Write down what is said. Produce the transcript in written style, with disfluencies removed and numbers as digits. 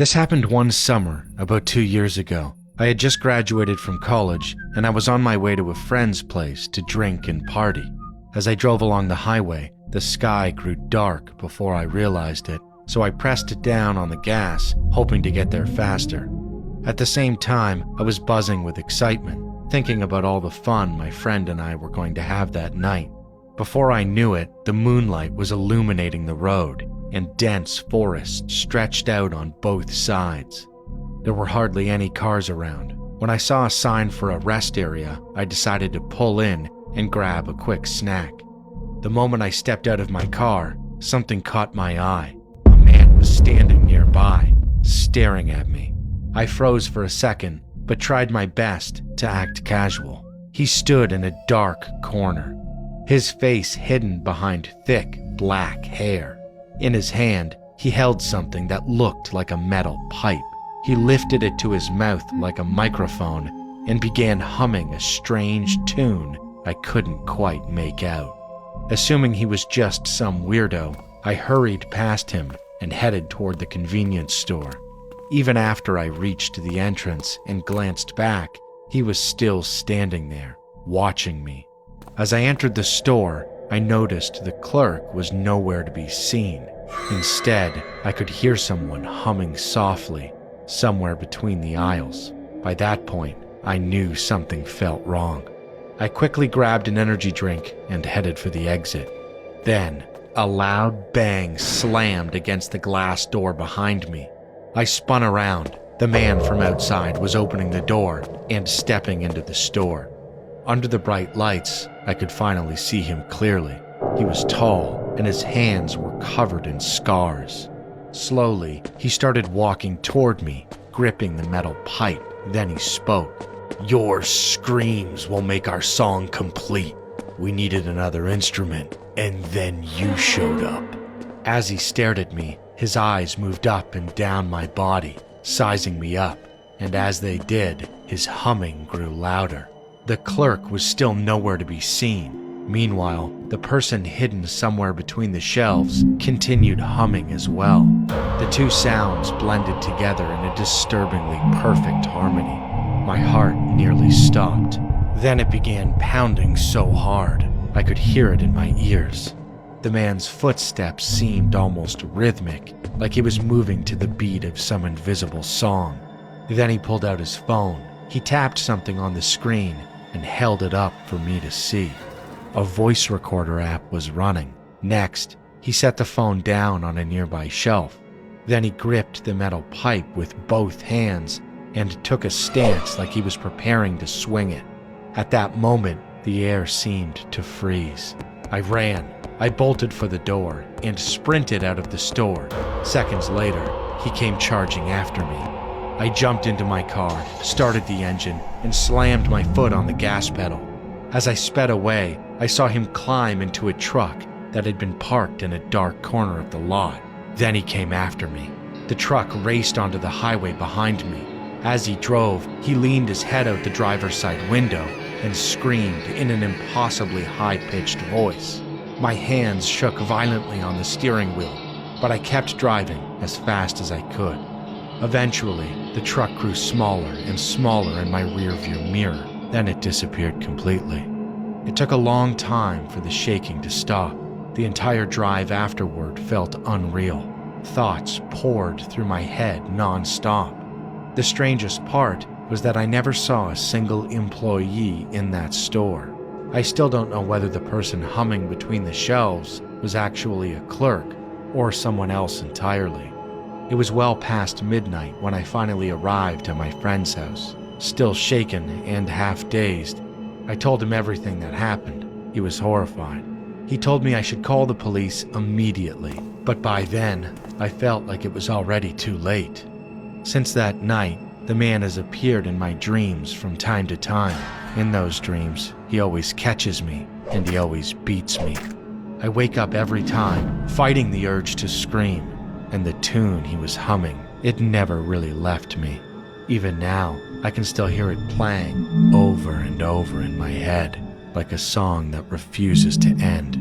This happened one summer, about 2 years ago. I had just graduated from college, and I was on my way to a friend's place to drink and party. As I drove along the highway, the sky grew dark before I realized it, so I pressed it down on the gas, hoping to get there faster. At the same time, I was buzzing with excitement, thinking about all the fun my friend and I were going to have that night. Before I knew it, the moonlight was illuminating the road, and dense forest stretched out on both sides. There were hardly any cars around. When I saw a sign for a rest area, I decided to pull in and grab a quick snack. The moment I stepped out of my car, something caught my eye. A man was standing nearby, staring at me. I froze for a second, but tried my best to act casual. He stood in a dark corner, his face hidden behind thick black hair. In his hand, he held something that looked like a metal pipe. He lifted it to his mouth like a microphone and began humming a strange tune I couldn't quite make out. Assuming he was just some weirdo, I hurried past him and headed toward the convenience store. Even after I reached the entrance and glanced back, he was still standing there, watching me. As I entered the store, I noticed the clerk was nowhere to be seen. Instead, I could hear someone humming softly, somewhere between the aisles. By that point, I knew something felt wrong. I quickly grabbed an energy drink and headed for the exit. Then, a loud bang slammed against the glass door behind me. I spun around. The man from outside was opening the door and stepping into the store. Under the bright lights, I could finally see him clearly. He was tall, and his hands were covered in scars. Slowly, he started walking toward me, gripping the metal pipe. Then he spoke. "Your screams will make our song complete. We needed another instrument, and then you showed up." As he stared at me, his eyes moved up and down my body, sizing me up, and as they did, his humming grew louder. The clerk was still nowhere to be seen. Meanwhile, the person hidden somewhere between the shelves continued humming as well. The two sounds blended together in a disturbingly perfect harmony. My heart nearly stopped. Then it began pounding so hard, I could hear it in my ears. The man's footsteps seemed almost rhythmic, like he was moving to the beat of some invisible song. Then he pulled out his phone. He tapped something on the screen and held it up for me to see. A voice recorder app was running. Next, he set the phone down on a nearby shelf. Then he gripped the metal pipe with both hands and took a stance like he was preparing to swing it. At that moment, the air seemed to freeze. I ran. I bolted for the door and sprinted out of the store. Seconds later, he came charging after me. I jumped into my car, started the engine, and slammed my foot on the gas pedal. As I sped away, I saw him climb into a truck that had been parked in a dark corner of the lot. Then he came after me. The truck raced onto the highway behind me. As he drove, he leaned his head out the driver's side window and screamed in an impossibly high-pitched voice. My hands shook violently on the steering wheel, but I kept driving as fast as I could. Eventually, the truck grew smaller and smaller in my rearview mirror. Then it disappeared completely. It took a long time for the shaking to stop. The entire drive afterward felt unreal. Thoughts poured through my head non-stop. The strangest part was that I never saw a single employee in that store. I still don't know whether the person humming between the shelves was actually a clerk or someone else entirely. It was well past midnight when I finally arrived at my friend's house. Still shaken and half-dazed, I told him everything that happened. He was horrified. He told me I should call the police immediately, but by then, I felt like it was already too late. Since that night, the man has appeared in my dreams from time to time. In those dreams, he always catches me, and he always beats me. I wake up every time, fighting the urge to scream, and the tune he was humming, it never really left me. Even now, I can still hear it playing over and over in my head, like a song that refuses to end.